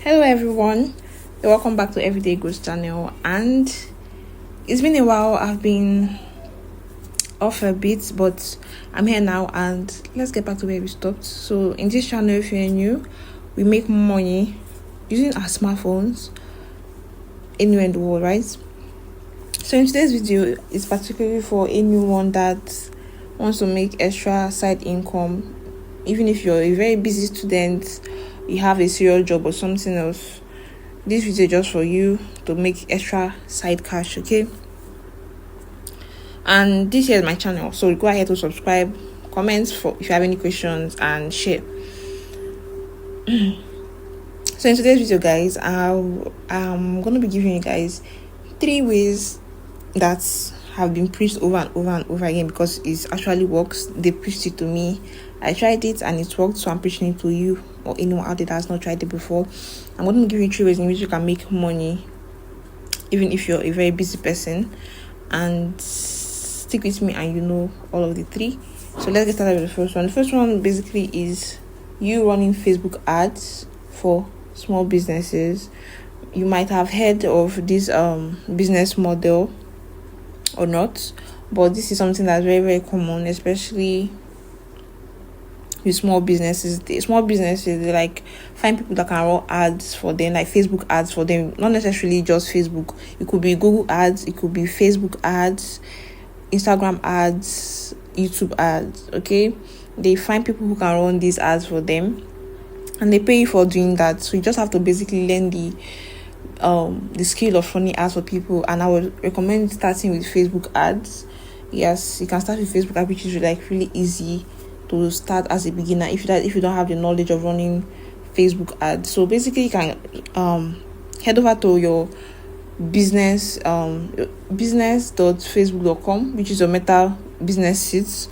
Hello everyone, welcome back to Everyday Ghost channel. And it's been a while. I've been off a bit, but I'm here now and let's get back to where we stopped. So in this channel, if you're new, we make money using our smartphones anywhere in the world, right? So in today's video, it's particularly for anyone that wants to make extra side income. Even if you're a very busy student, you have a serious job or something else, this video is just for you to make extra side cash, okay? And this here is my channel, so go ahead to subscribe, comment for if you have any questions, and share. So in today's video, guys, I'm gonna be giving you guys 3 ways that have been preached over and over and over again because it actually works. They preached it to me, I tried it and it worked, so I'm preaching it to you or anyone out there that has not tried it before. I'm going to give you 3 ways in which you can make money even if you're a very busy person, and stick with me and you know all of the 3. So let's get started with the first one. The first one basically is you running Facebook ads for small businesses. You might have heard of this business model or not, but this is something that's very, very common, especially with small businesses. They like find people that can run ads for them, like Facebook ads for them, not necessarily just Facebook. It could be Google ads, it could be Facebook ads, Instagram ads, YouTube ads. Okay, they find people who can run these ads for them and they pay you for doing that. So you just have to basically learn the skill of running ads for people, and I would recommend starting with Facebook ads. Yes, you can start with Facebook ads, which is like really easy to start as a beginner if you don't have the knowledge of running Facebook ads. So basically you can head over to your business.facebook.com, which is your Meta business site,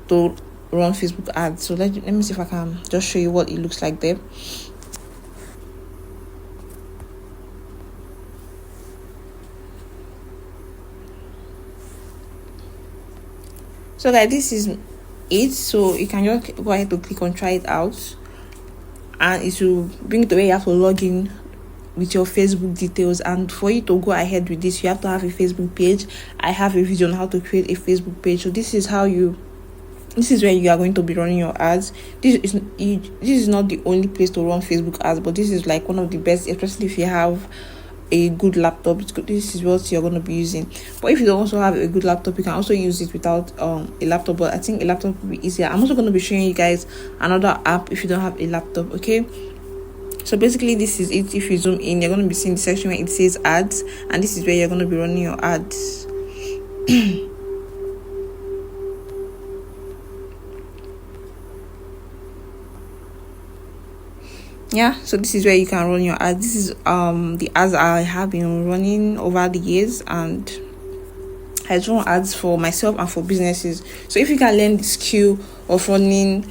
to run Facebook ads. So let me see if I can just show you what it looks like there. So guys, this is it. So you can just go ahead to click on try it out, and it will bring it to where you have to log in with your Facebook details. And for you to go ahead with this, you have to have a Facebook page. I have a video on how to create a Facebook page. So this is where you are going to be running your ads. This is not the only place to run Facebook ads, but this is like one of the best, especially if you have a good laptop. This is what you're going to be using. But if you don't also have a good laptop, you can also use it without a laptop, but I think a laptop will be easier. I'm also going to be showing you guys another app if you don't have a laptop, okay? So basically this is it. If you zoom in, you're going to be seeing the section where it says ads, and this is where you're going to be running your ads. Yeah, so this is where you can run your ads. This is the ads I have been running over the years, and I run ads for myself and for businesses. So if you can learn the skill of running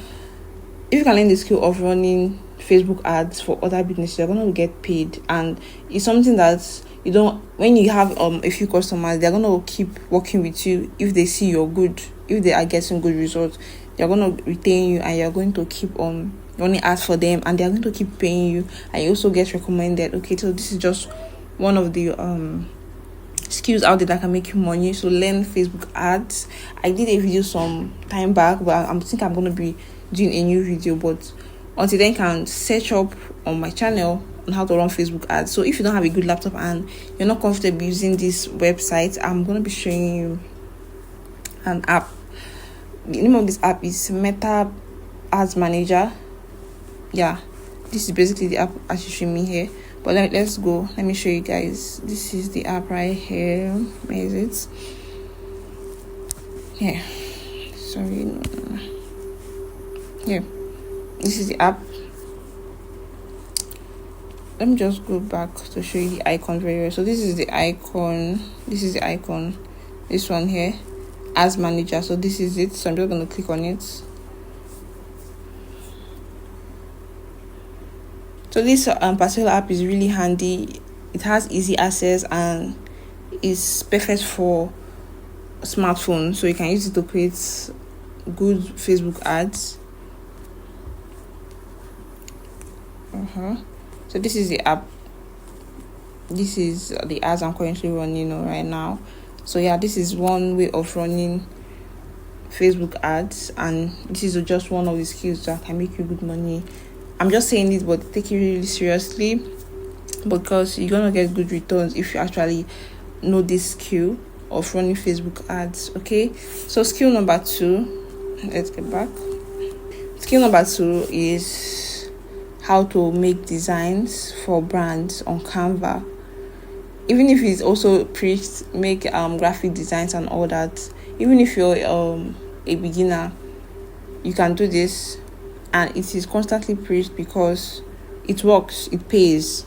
Facebook ads for other businesses, you're going to get paid. And it's something that you don't, when you have a few customers, they're going to keep working with you. If they see you're good, if they are getting good results, they're going to retain you, and you're going to keep on running ads for them, and they're going to keep paying you, and you also get recommended. Okay, so this is just one of the skills out there that can make you money. So learn Facebook ads. I did a video some time back, but I think I'm going to be doing a new video. But until then, you can search up on my channel on how to run Facebook ads. So if you don't have a good laptop and you're not comfortable using this website, I'm going to be showing you an app. The name of this app is Meta Ads Manager. Yeah, this is basically the app as you see me here. But let's go. Let me show you guys. This is the app right here. Where is it? Here. Sorry. Here. This is the app. Let me just go back to show you the icon very well. So this is the icon. This one here, Ads Manager. So this is it. So I'm just going to click on it. So this particular app is really handy. It has easy access and is perfect for smartphones. So you can use it to create good Facebook ads. So this is the app. This is the ads I'm currently running on right now. So yeah, this is one way of running Facebook ads, and this is just one of the skills that can make you good money. I'm just saying this, but take it really seriously, because you're gonna get good returns if you actually know this skill of running Facebook ads. Okay, so skill number 2, let's get back. Skill number 2 is how to make designs for brands on Canva. Even if it's also preached, make graphic designs and all that. Even if you're a beginner, you can do this, and it is constantly preached because it works, it pays.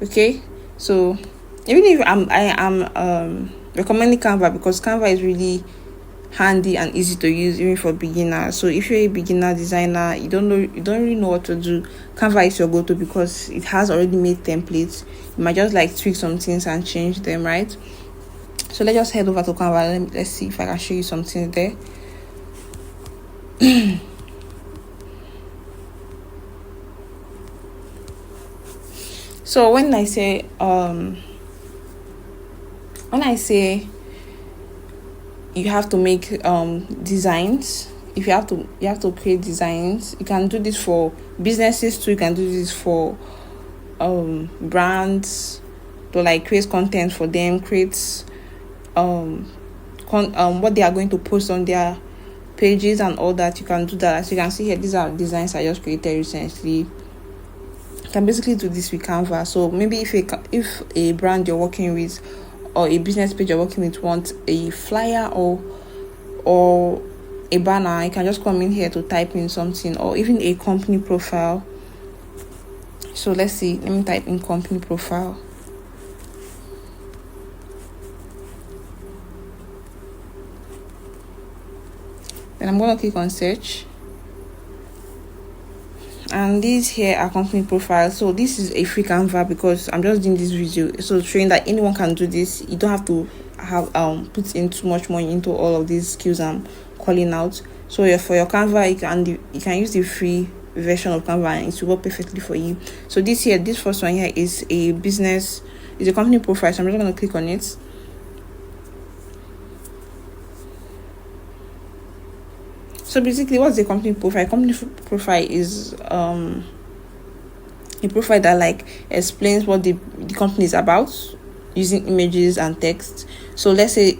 Okay, so even if I am recommending Canva, because Canva is really handy and easy to use even for beginners. So if you're a beginner designer, you don't really know what to do, Canva is your go-to because it has already made templates. You might just like tweak some things and change them, right? So let's just head over to Canva. Let's see if I can show you something there. So when I say you have to make designs, if you have to create designs, you can do this for businesses too. You can do this for brands, to like create content for them, create what they are going to post on their pages and all that. You can do that. As you can see here, these are designs I just created recently. You can basically do this with Canva. So maybe if a brand you're working with or a business page you're working with wants a flyer or a banner, you can just come in here to type in something, or even a company profile. So let's see, let me type in company profile. Then I'm going to click on search, and these here are company profiles. So this is a free Canva because I'm just doing this video, so showing that anyone can do this. You don't have to have put in too much money into all of these skills I'm calling out. So for your Canva, you can use the free version of Canva and it will work perfectly for you. So this first one here is a company profile. So I'm just going to click on it. So basically, what's the company profile? Company profile is a profile that like explains what the company is about using images and text. So let's say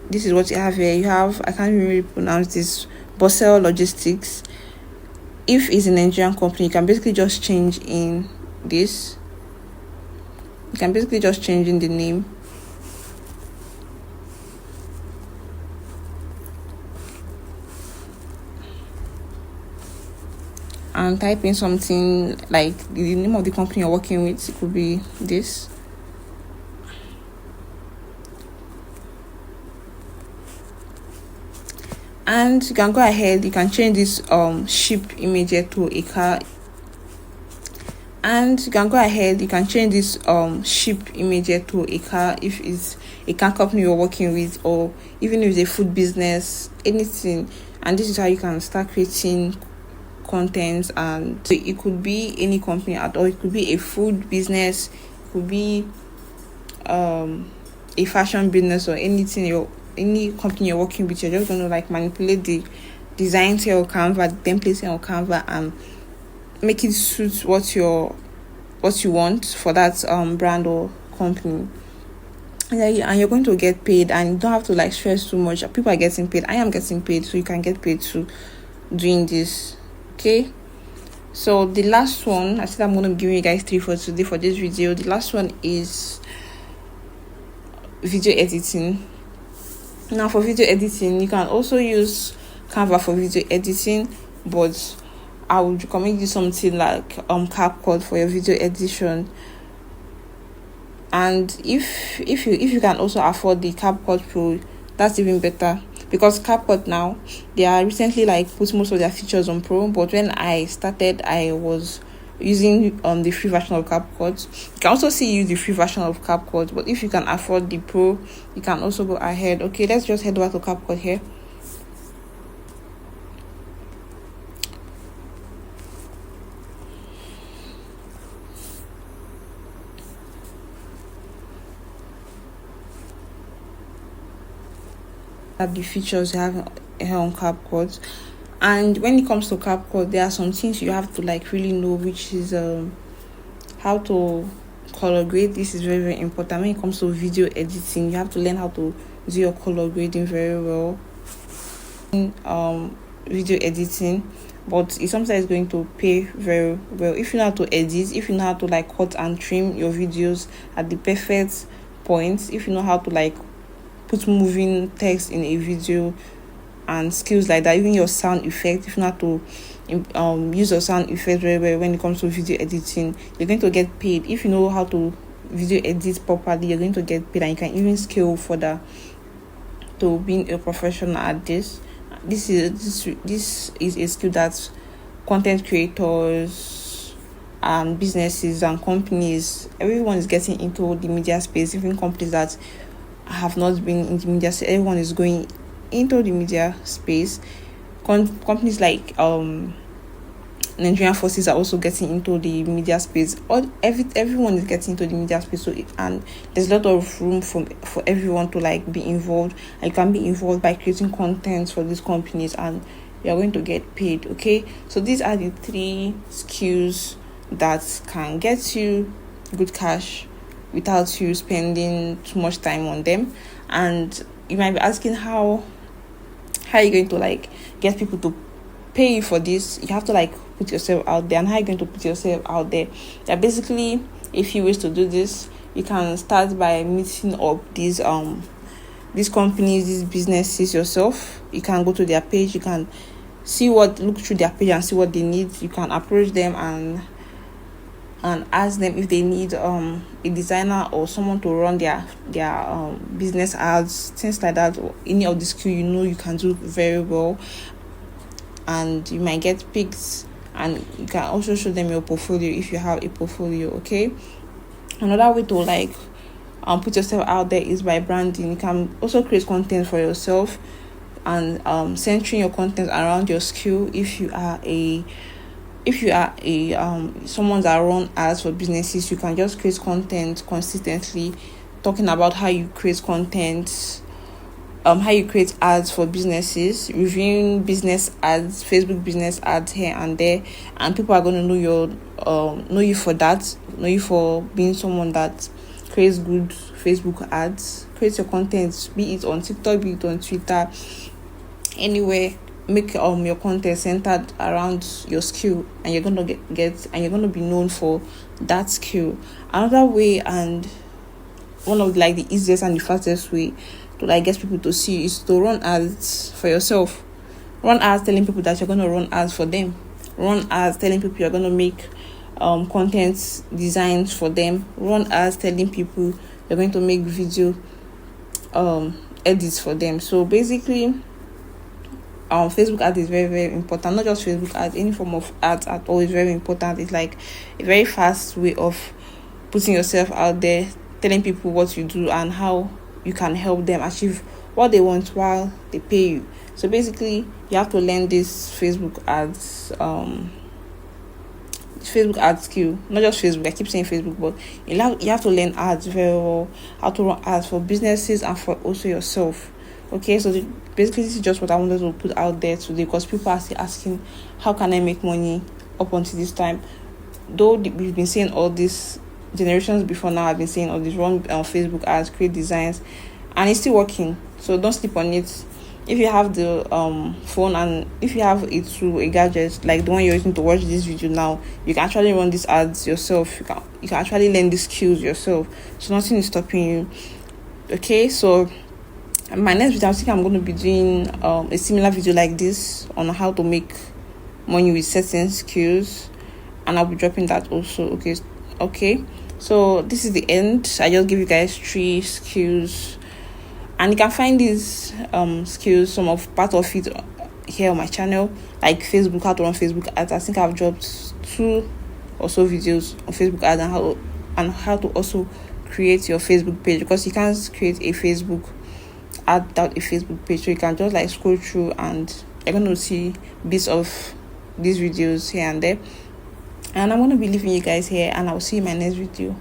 this is what you have here. You have, I can't really pronounce this, Bossel Logistics. If it's a Nigerian company, you can basically just change in this. You can basically just change in the name. And type in something like the name of the company you're working with. It could be this. And you can go ahead, you can change this ship image to a car. And you can go ahead, you can change this ship image to a car if it's a car company you're working with, or even if it's a food business, anything. And this is how you can start creating content. And so it could be any company at all. It could be a food business, it could be a fashion business, or any company you're working with. You're just going to like manipulate the designs here on Canva, the templates here on Canva, and make it suit what you want for that brand or company. And you're going to get paid, and you don't have to like stress too much. People are getting paid. I am getting paid, so you can get paid too doing this. Okay, so the last one, I said I'm going to be giving you guys 3 for today for this video. The last one is video editing. Now for video editing, you can also use Canva for video editing, but I would recommend you something like CapCut for your video edition. And if you can also afford the CapCut Pro, that's even better, because CapCut now, they are recently like put most of their features on Pro. But when I started, I was using the free version of CapCut. You can also use the free version of CapCut, but if you can afford the Pro, you can also go ahead. Okay, let's just head over to CapCut here. have the features you have here on CapCut. And when it comes to CapCut, there are some things you have to like really know, which is how to color grade. This is very, very important. When it comes to video editing, you have to learn how to do your color grading very well. Video editing, but it sometimes going to pay very well if you know how to edit, if you know how to like cut and trim your videos at the perfect point, if you know how to like put moving text in a video and skills like that, even your sound effect, if you know how to use your sound effect very well when it comes to video editing, you're going to get paid. If you know how to video edit properly, you're going to get paid, and you can even scale further to being a professional at this. This is a skill that content creators and businesses and companies, everyone is getting into the media space. Even companies that have not been in the media space, everyone is going into the media space. Companies like Nigerian Forces are also getting into the media space. Everyone is getting into the media space, and there's a lot of room for everyone to like be involved. And you can be involved by creating content for these companies, and you're going to get paid. Okay, so these are the 3 skills that can get you good cash without you spending too much time on them. And you might be asking, how are you going to like get people to pay you for this? You have to like put yourself out there. And how are you going to put yourself out there? There are basically a few ways to do this. You can start by meeting up these companies, these businesses yourself. You can go to their page, you can look through their page and see what they need. You can approach them and ask them if they need a designer or someone to run their business ads, things like that, or any of the skill you can do very well, and you might get picked. And you can also show them your portfolio if you have a portfolio. Okay, another way to like put yourself out there is by branding. You can also create content for yourself and centering your content around your skill. If you are a someone that run ads for businesses, you can just create content consistently talking about how you create content, how you create ads for businesses, reviewing business ads, Facebook business ads here and there, and people are going to know you for that, know you for being someone that creates good Facebook ads. Create your content, be it on TikTok, be it on Twitter, anywhere. Make your content centered around your skill, and you're gonna get and you're gonna be known for that skill. Another way, and one of like the easiest and the fastest way to like get people to see you, is to run ads for yourself. Run ads telling people that you're gonna run ads for them. Run ads telling people you're gonna make content designs for them. Run ads telling people you're going to make video edits for them. So basically, Facebook ads is very, very important. Not just Facebook ads, any form of ads at all is very important. It's like a very fast way of putting yourself out there, telling people what you do and how you can help them achieve what they want while they pay you. So basically, you have to learn this Facebook ads skill. Not just Facebook, I keep saying Facebook, but you have to learn ads very well, how to run ads for businesses and for also yourself. Okay, so basically this is just what I wanted to put out there today, because people are still asking, how can I make money up until this time? Though we've been saying all these generations before now, I've been saying all this, run Facebook ads, create designs, and it's still working. So don't sleep on it. If you have the phone, and if you have a gadget like the one you're using to watch this video now, you can actually run these ads yourself. You can actually learn these skills yourself. So nothing is stopping you. Okay, so my next video, I think I'm going to be doing a similar video like this on how to make money with certain skills, and I'll be dropping that also. Okay, so this is the end. I just give you guys 3 skills, and you can find these skills, some of part of it here on my channel, like Facebook, how to run Facebook ads. I think I've dropped 2 or so videos on Facebook ads and how to also create your Facebook page, because you can't create a Facebook ad without a Facebook page. So you can just like scroll through and you're going to see bits of these videos here and there. And I'm going to be leaving you guys here, and I'll see you in my next video.